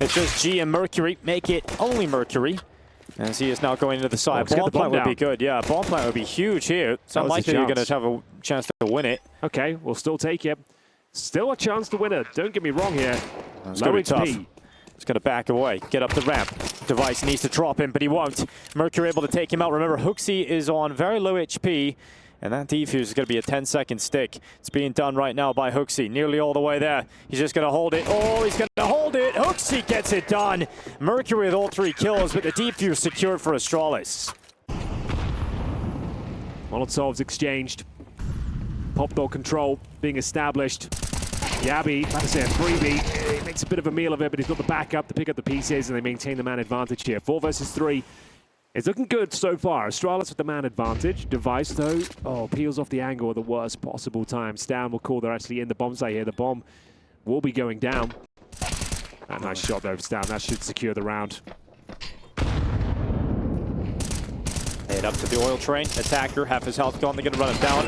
It's just G and Mercury. Make it only Mercury. As he is now going into the side. Bomb plant would be good. Yeah, bomb plant would be huge here. It's unlikely you're going to have a chance to win it. Okay, we'll still take it. Still a chance to win it. Don't get me wrong here. It's going to be tough. He's going to back away, get up the ramp. Device needs to drop him, but he won't. Mercury able to take him out. Remember, Hooksy is on very low HP, and that defuse is going to be a 10-second stick. It's being done right now by Hooksy, nearly all the way there. He's just going to hold it. Oh, he's going to hold it. Hooksy gets it done. Mercury with all 3 kills, but the defuse secured for Astralis. Molotovs exchanged. Pop door control being established. Yabi, like I said, 3B, he makes a bit of a meal of it, but he's got the backup to pick up the pieces, and they maintain the man advantage here. 4 versus 3. It's looking good so far. Astralis with the man advantage. Device, though, peels off the angle at the worst possible time. Stan will call they're actually in the bomb site here. The bomb will be going down. A nice shot, though, Stan. That should secure the round. Head up to the oil train. Attacker, half his health gone. They're going to run him down.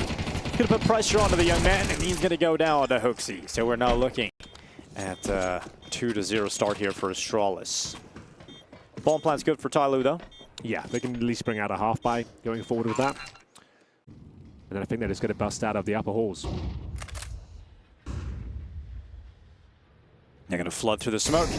Going to put pressure onto the young man, and he's going to go down to Hooksy. So we're now looking at 2-0 start here for Astralis. Bomb plant's good for TYLOO, though. Yeah, they can at least bring out a half by going forward with that. And then I think they're just going to bust out of the upper halls. They're going to flood through the smoke.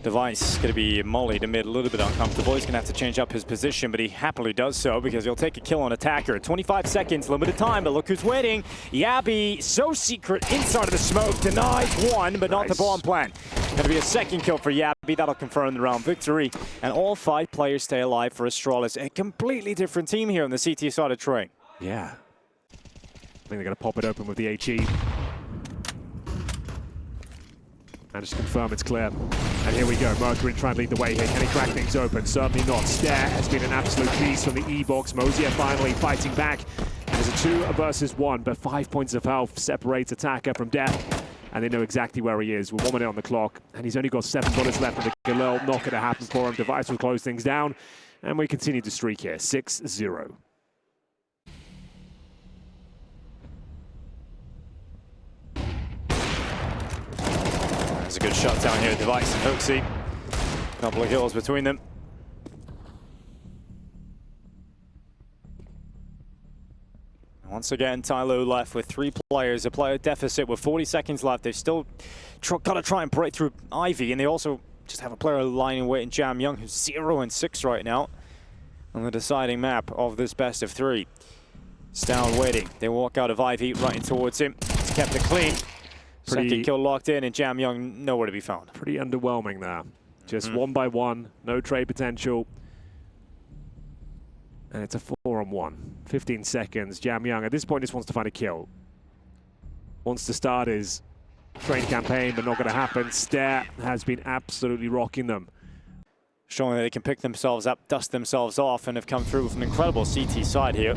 Device going to be mollied amid a little bit uncomfortable. He's going to have to change up his position, but he happily does so because he'll take a kill on attacker. 25 seconds, limited time, but look who's waiting. Yabi, so secret inside of the smoke, denies one, but not the bomb plant. Going to be a second kill for Yabi. That'll confirm the round victory. And all 5 players stay alive for Astralis. A completely different team here on the CT side of train. Yeah. I think they're going to pop it open with the HE. And just confirm it's clear. And here we go. Mercury trying to lead the way here. Can he crack things open? Certainly not. Stare has been an absolute beast from the E-box. Mosier finally fighting back. There's a 2 versus 1, but 5 points of health separates attacker from death. And they know exactly where he is. With 1 minute on the clock. And he's only got 7 bullets left in the Galil. Not going to happen for him. Device will close things down. And we continue to streak here. 6-0. There's a good shot down here. Device and Hooksy. A couple of kills between them. Once again, TYLOO left with 3 players, a player deficit with 40 seconds left. They've still got to try and break through Ivy, and they also just have a player lying in wait in Jam Young, who's 0-6 right now on the deciding map of this best of 3. Stan waiting. They walk out of Ivy right in towards him. He's kept it clean. Second kill locked in, and Jam Young nowhere to be found. Pretty underwhelming there. Just 1 by 1, no trade potential. And it's a 4-on-1. 15 seconds. Jam Young at this point just wants to find a kill. Wants to start his train campaign, but not going to happen. Stare has been absolutely rocking them. Showing that they can pick themselves up, dust themselves off, and have come through with an incredible CT side here.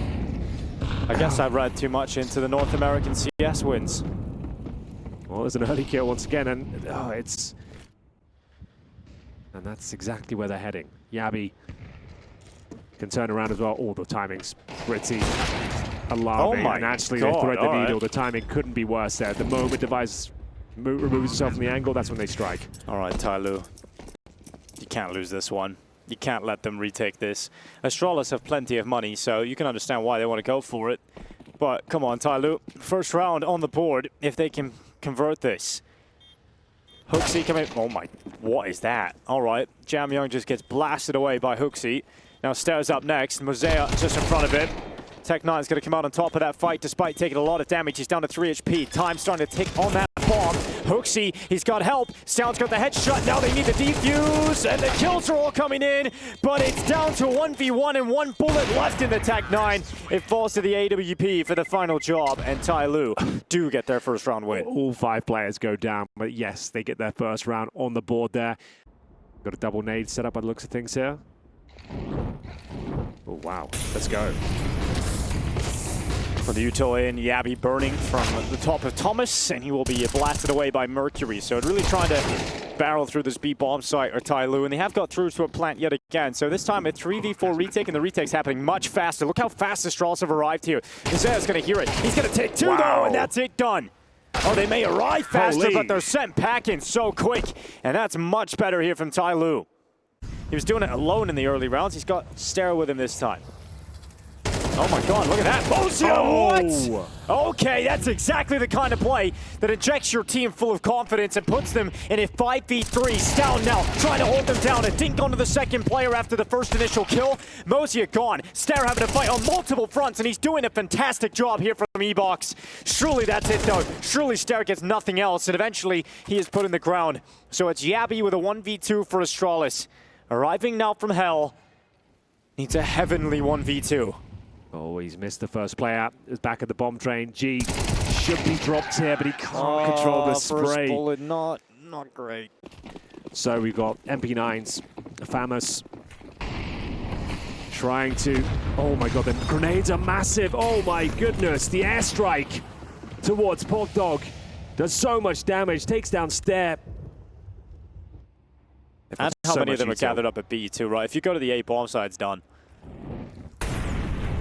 I guess I've read too much into the North American CS wins. Well, there's an early kill once again, and that's exactly where they're heading. Yabi can turn around as well. Oh, the timing's pretty alarming. And actually, they thread the needle. The timing couldn't be worse there. The moment Device removes himself from the angle, that's when they strike. All right, TYLOO. You can't lose this one. You can't let them retake this. Astralis have plenty of money, so you can understand why they want to go for it. But come on, TYLOO. First round on the board, if they can convert this. Hooksy coming. Oh my, what is that? All right, Jam Young just gets blasted away by Hooksy. Now Stare's up next. Mosea just in front of it. Tech9's going to come out on top of that fight despite taking a lot of damage. He's down to 3 HP. Time starting to tick on that bomb. Hooksy, he's got help. Sound's got the headshot. Now they need the defuse, and the kills are all coming in, but it's down to 1v1 and 1 bullet left in the Tech9. It falls to the AWP for the final job, and TYLOO do get their first round win. All 5 players go down, but yes, they get their first round on the board there. Got a double nade set up by the looks of things here. Oh, wow. Let's go. For the utility in, Yabi burning from the top of Thomas, and he will be blasted away by Mercury. So really trying to barrel through this B-bomb site or TYLOO, and they have got through to a plant yet again. So this time a 3v4 retake, and the retake's happening much faster. Look how fast the Astralis have arrived here. Mosea's going to hear it. He's going to take 2 though, and that's it done. Oh, they may arrive faster, but they're sent packing so quick. And that's much better here from TYLOO. He was doing it alone in the early rounds. He's got Stera with him this time. Oh my god, look at that. What? Okay, that's exactly the kind of play that injects your team full of confidence and puts them in a 5v3. Stown now trying to hold them down. A dink onto the second player after the first initial kill. Mozia gone. Stera having to fight on multiple fronts, and he's doing a fantastic job here from E-Box. Surely that's it though. Surely Stera gets nothing else, and eventually he is put in the ground. So it's Yabby with a 1v2 for Astralis. Arriving now from Hell. Needs a heavenly 1v2. Oh, he's missed the first player. Is back at the bomb train. G should be dropped here, but he can't control the spray. First bullet, not great. So we've got MP9s, Famous trying to. Oh my god, the grenades are massive. Oh my goodness, the airstrike towards Pork Dog does so much damage. Takes down Stare. And how many of them are gathered up at B too, right? If you go to the A bomb side, it's done.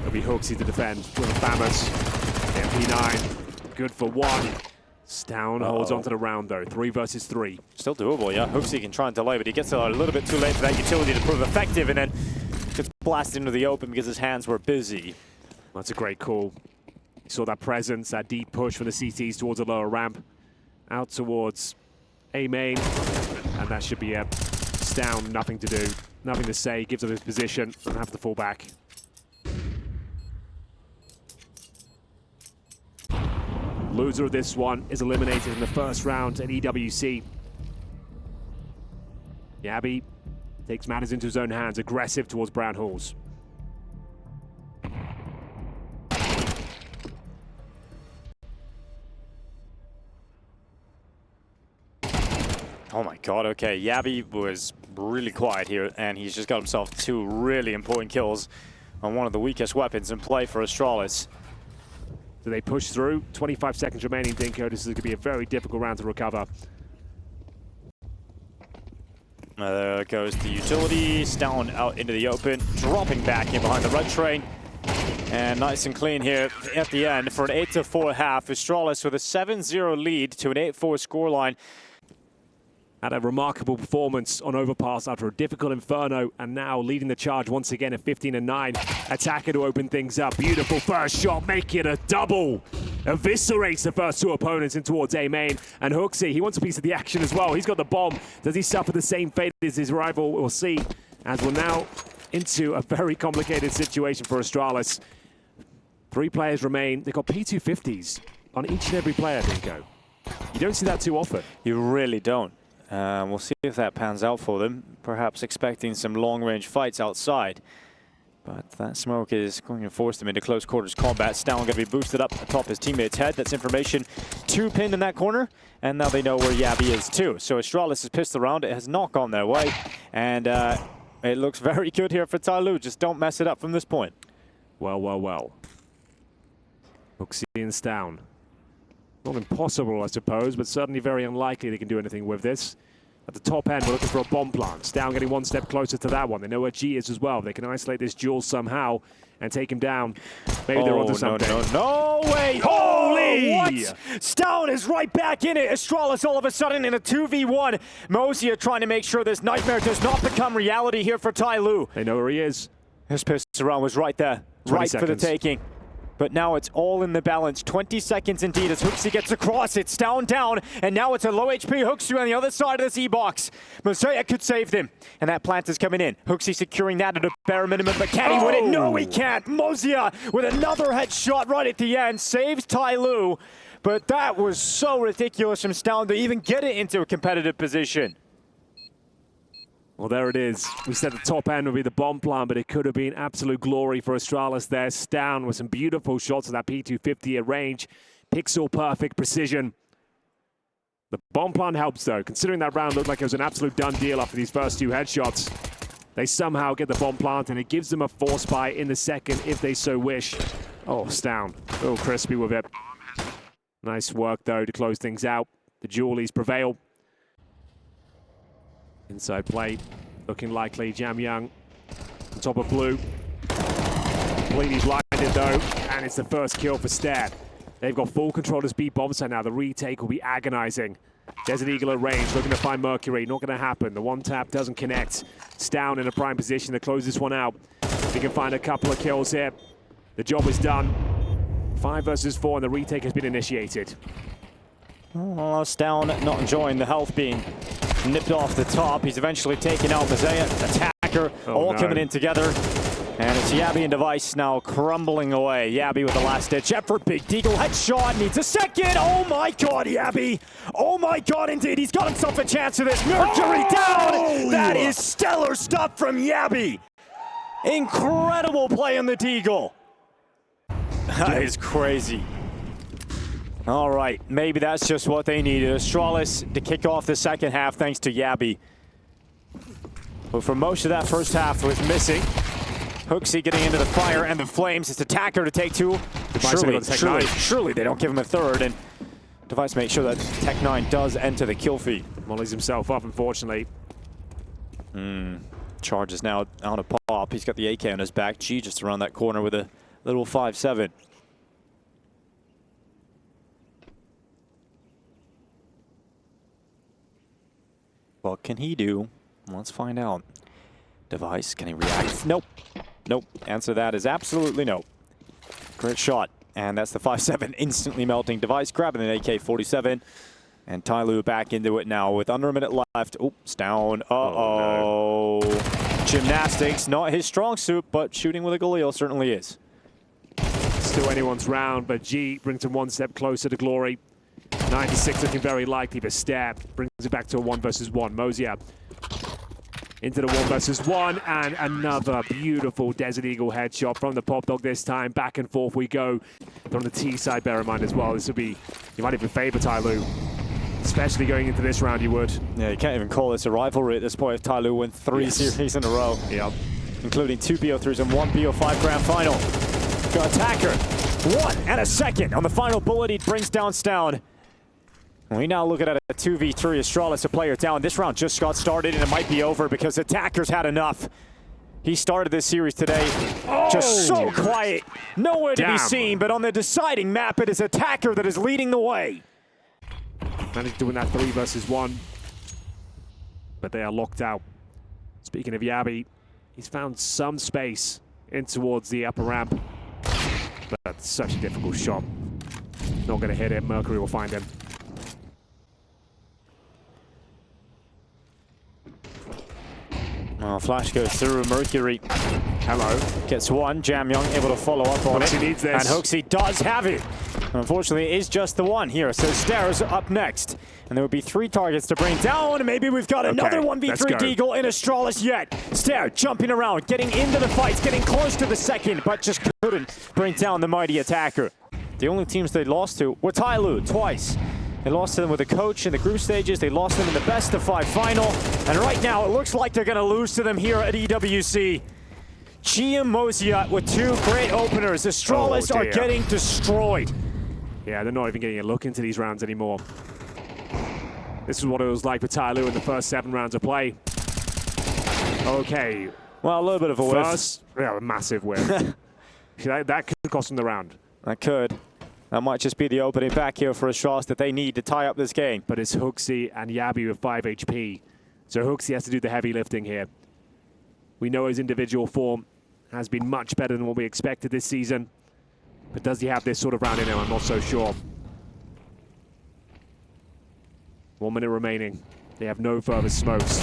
It'll be Hooksy to defend with a Famous. MP9, good for one. Stown holds on to the round though, 3 versus 3. Still doable, yeah. Hooksy can try and delay, but he gets a little bit too late for that utility to prove effective, and then gets blasted into the open because his hands were busy. That's a great call. You saw that presence, that deep push from the CTs towards the lower ramp. Out towards A main, and that should be a Stown, nothing to do, nothing to say, gives up his position and have to fall back. Loser of this one is eliminated in the first round at EWC. Yabby takes matters into his own hands, aggressive towards Brown Halls. Oh my god, okay. Yabby was really quiet here, and he's just got himself 2 really important kills on one of the weakest weapons in play for Astralis. Do they push through? 25 seconds remaining, Dinko. This is going to be a very difficult round to recover. There goes the utility. Stown out into the open, dropping back in behind the red train. And nice and clean here at the end for an 8-4 half. Astralis with a 7-0 lead to an 8-4 scoreline. Had a remarkable performance on Overpass after a difficult Inferno, and now leading the charge once again at 15-9. Attacker to open things up. Beautiful first shot, make it a double. Eviscerates the first 2 opponents in towards A main. And Hooksy, he wants a piece of the action as well. He's got the bomb. Does he suffer the same fate as his rival? We'll see, as we're now into a very complicated situation for Astralis. 3 players remain. They've got P250s on each and every player, Dinko. You don't see that too often. You really don't. We'll see if that pans out for them. Perhaps expecting some long-range fights outside. But that smoke is going to force them into close quarters combat. Stown going to be boosted up atop his teammate's head. That's information. 2 pinned in that corner. And now they know where Yabby is too. So Astralis is pissed around. It has not gone their way. And it looks very good here for TYLOO. Just don't mess it up from this point. Well, well, well. Hooksy and Stown. Not impossible, I suppose, but certainly very unlikely they can do anything with this. At the top end, we're looking for a bomb plant. Stown getting 1 step closer to that one. They know where G is as well. They can isolate this duel somehow and take him down. Maybe they're onto something. No way! Holy! What? Stown is right back in it. Astralis all of a sudden in a 2v1. Mozia trying to make sure this nightmare does not become reality here for TYLOO. They know where he is. His pistol round was right there. Right for the taking. But now it's all in the balance. 20 seconds indeed as Hooksy gets across. It's down, and now it's a low HP Hooksy on the other side of this E-box. Mosaic could save them, and that plant is coming in. Hooksy securing that at a bare minimum, but can he win it? No, he can't. Mozia with another headshot right at the end. Saves TYLOO, but that was so ridiculous from Stown to even get it into a competitive position. Well, there it is. We said the top end would be the bomb plant, but it could have been absolute glory for Astralis there. Stown with some beautiful shots of that P250 at range. Pixel perfect precision. The bomb plant helps though, considering that round looked like it was an absolute done deal after these first 2 headshots. They somehow get the bomb plant, and it gives them a force buy in the second if they so wish. Oh, Stown, a little crispy with it. Nice work though to close things out. The Julies prevail. Inside play, looking likely. Jam Young on top of blue. Completely blinded though, and it's the first kill for Stare. They've got full control of this B bomb site now. The retake will be agonizing. There's an Eagle at range, looking to find Mercury. Not going to happen. The one tap doesn't connect. It's down in a prime position to close this one out. They can find a couple of kills here. The job is done. 5 versus 4, and the retake has been initiated. Oh, Down, not enjoying the health being nipped off the top. He's eventually taken out Mazea, attacker, all coming in together. And it's Yabby and Device now crumbling away. Yabby with the last-ditch effort. Big Deagle headshot. Needs a second. Oh, my God, Yabby. Oh, my God, indeed. He's got himself a chance of this. Mercury down. That is stellar stuff from Yabby. Incredible play on the Deagle. That is crazy. All right, maybe that's just what they needed. Astralis to kick off the second half thanks to Yabby. But for most of that first half was missing. Hooksy getting into the fire and the flames. It's attacker to take 2. Surely they don't give him a third. And Device makes sure that Tech9 does enter the kill feed. Mollies himself up, unfortunately. Charge is now out of pop. He's got the AK on his back. G just around that corner with a little 5-7. What can he do? Let's find out. Device, can he react? Nope. Nope. Answer that is absolutely no. Great shot. And that's the 5-7 instantly melting. Device grabbing an AK-47. And TYLOO back into it now with under a minute left. Oops, down. Uh-oh. No. Gymnastics, not his strong suit, but shooting with a Galil certainly is. Still anyone's round, but G brings him one step closer to glory. 96 looking very likely, but Stab brings it back to a 1 versus 1. Mosier into the 1 versus 1, and another beautiful Desert Eagle headshot from the Pop Dog this time. Back and forth we go. But on the T side, bear in mind as well, this will be, you might even favor TYLOO. Especially going into this round, you would. Yeah, you can't even call this a rivalry at this point if TYLOO win 3 series in a row. Yep. Including 2 BO3s and 1 BO5 grand final. Got attacker. 1 and a second on the final bullet. He brings down Stown. We now look at a 2v3. Astralis, a player down. This round just got started and it might be over because attackers had enough. He started this series today just so quiet. Nowhere to be seen, but on the deciding map, it is attacker that is leading the way. Managed doing that 3 versus 1. But they are locked out. Speaking of Yabby, he's found some space in towards the upper ramp. But that's such a difficult shot. Not going to hit it. Mercury will find him. Oh, flash goes through. Mercury. Hello. Gets 1. Jam Young able to follow up on Hooksy it. needs this. And Hooksy does have it. Unfortunately, it is just the 1 here. So Stairs up next. And there would be 3 targets to bring down. Maybe we've got another 1v3 Deagle in Astralis yet. Stair jumping around, getting into the fights, getting close to the second, but just couldn't bring down the mighty attacker. The only teams they lost to were TYLOO twice. They lost to them with a coach in the group stages. They lost them in the best of 5 final. And right now, it looks like they're going to lose to them here at EWC. G and Mosier with 2 great openers. Astralis are getting destroyed. Yeah, they're not even getting a look into these rounds anymore. This is what it was like for TYLOO in the first 7 rounds of play. Okay. Well, a little bit of a whiff. Yeah, a massive whiff. that could cost them the round. That could. That might just be the opening back here for Astralis that they need to tie up this game. But it's Hooksy and Yabby with 5 HP. So Hooksy has to do the heavy lifting here. We know his individual form has been much better than what we expected this season. But does he have this sort of round in him? I'm not so sure. 1 minute remaining. They have no further smokes.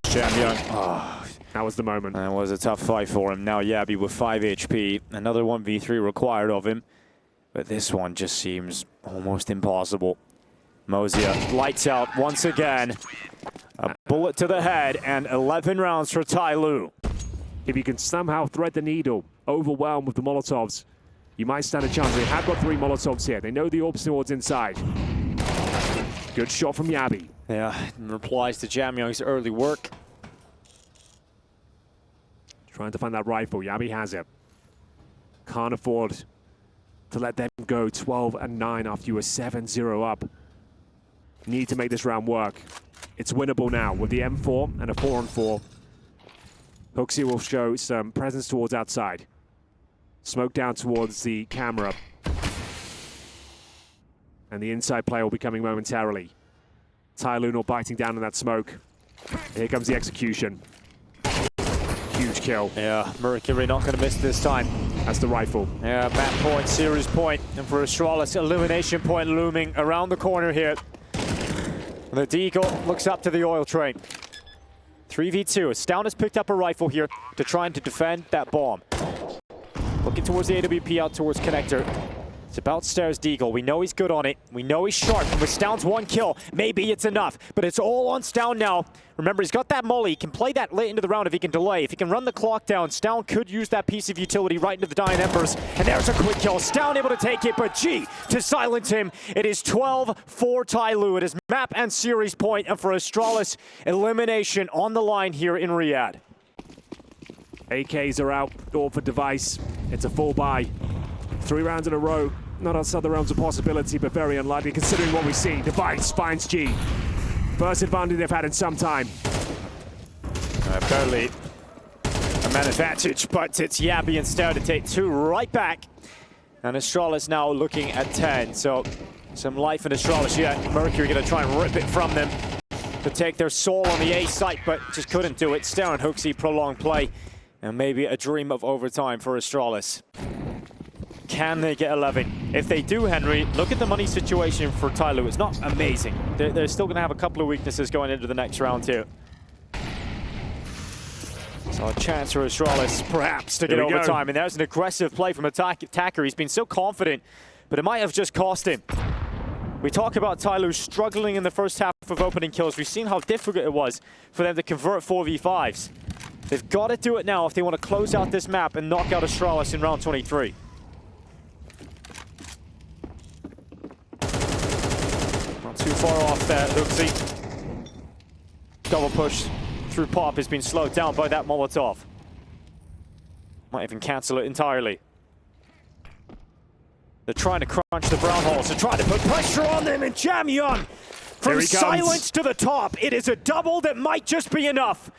Jam Young. Oh, that was the moment. That was a tough fight for him. Now Yabby with 5 HP. Another 1v3 required of him. But this one just seems almost impossible. Mosier lights out once again. A bullet to the head and 11 rounds for TYLOO. If you can somehow thread the needle, overwhelmed with the Molotovs, you might stand a chance. They have got 3 Molotovs here. They know the orbs towards inside. Good shot from Yabby. Yeah, in replies to Jam Young's early work. Trying to find that rifle. Yabby has it. Can't afford to let them go 12 and 9 after you were 7-0 up. Need to make this round work. It's winnable now with the M4 and a 4-on-4. Hooksy will show some presence towards outside. Smoke down towards the camera. And the inside play will be coming momentarily. TYLOO not biting down on that smoke. Here comes the execution. Huge kill. Yeah, Mercury not going to miss this time. That's the rifle. Yeah, map point, series point, and for Astralis, elimination point looming around the corner here. The Deagle looks up to the oil train. 3v2. Astound has picked up a rifle here to try and defend that bomb. Looking towards the AWP, out towards connector. It's about stairs Deagle. We know he's good on it. We know he's sharp. And with Stound's one kill, maybe it's enough. But it's all on Stound now. Remember, he's got that molly. He can play that late into the round if he can delay. If he can run the clock down, Stound could use that piece of utility right into the dying embers. And there's a quick kill. Stound able to take it, but G to silence him. It is 12 for TYLOO. It is map and series point. And for Astralis, elimination on the line here in Riyadh. AKs are out, all for Device. It's a full buy. 3 rounds in a row. Not outside the realms of possibility, but very unlikely considering what we see. Device finds G. First advantage they've had in some time. Barely a man advantage, but it's Yabby instead to take 2 right back. And Astralis now looking at 10. So some life in Astralis yet. Mercury going to try and rip it from them to take their soul on the A site, but just couldn't do it. Staring Hooksy, prolonged play, and maybe a dream of overtime for Astralis. Can they get 11? If they do, Henry, look at the money situation for TYLOO. It's not amazing. They're still going to have a couple of weaknesses going into the next round too. So a chance for Astralis perhaps to get overtime. And there's an aggressive play from attacker. He's been so confident, but it might have just cost him. We talk about TYLOO struggling in the first half of opening kills. We've seen how difficult it was for them to convert 4v5s. They've got to do it now if they want to close out this map and knock out Astralis in round 23. Too far off there, Hooksy. Double push through Pop has been slowed down by that Molotov. Might even cancel it entirely. They're trying to crunch the brown holes. They're trying to put pressure on them, and Jam Young from silence to the top. It is a double that might just be enough.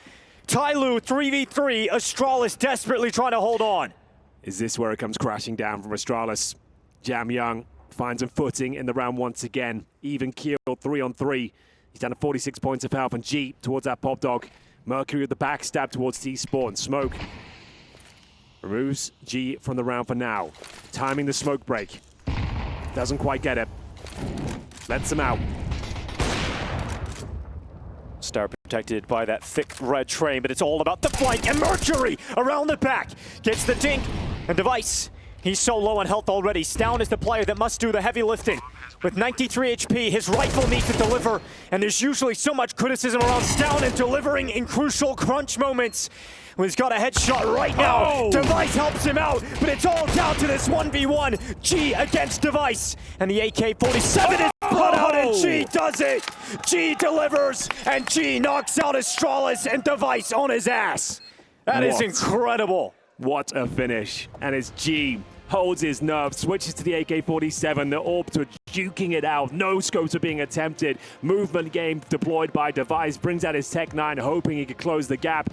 TYLOO 3v3, Astralis desperately trying to hold on. Is this where it comes crashing down from Astralis? Jam Young finds him footing in the round once again. Even killed 3-on-3. He's down to 46 points of health, and G towards that pop dog. Mercury with the backstab towards T-Spawn. Smoke removes G from the round for now. Timing the smoke break. Doesn't quite get it. Lets him out. Star protected by that thick red train, but it's all about the flank, and Mercury around the back gets the dink, and Device. He's so low on health already. Stound is the player that must do the heavy lifting. With 93 HP, his rifle needs to deliver, and there's usually so much criticism around Stound and delivering in crucial crunch moments. Well, he's got a headshot right now. Oh. Device helps him out, but it's all down to this 1v1. G against Device, and the AK-47 is brought out, and G does it. G delivers, and G knocks out Astralis and Device on his ass. That is incredible. What a finish. And it's G holds his nerve, switches to the AK-47. The Orbs are duking it out. No scopes are being attempted. Movement game deployed by Device. Brings out his Tech 9, hoping he could close the gap.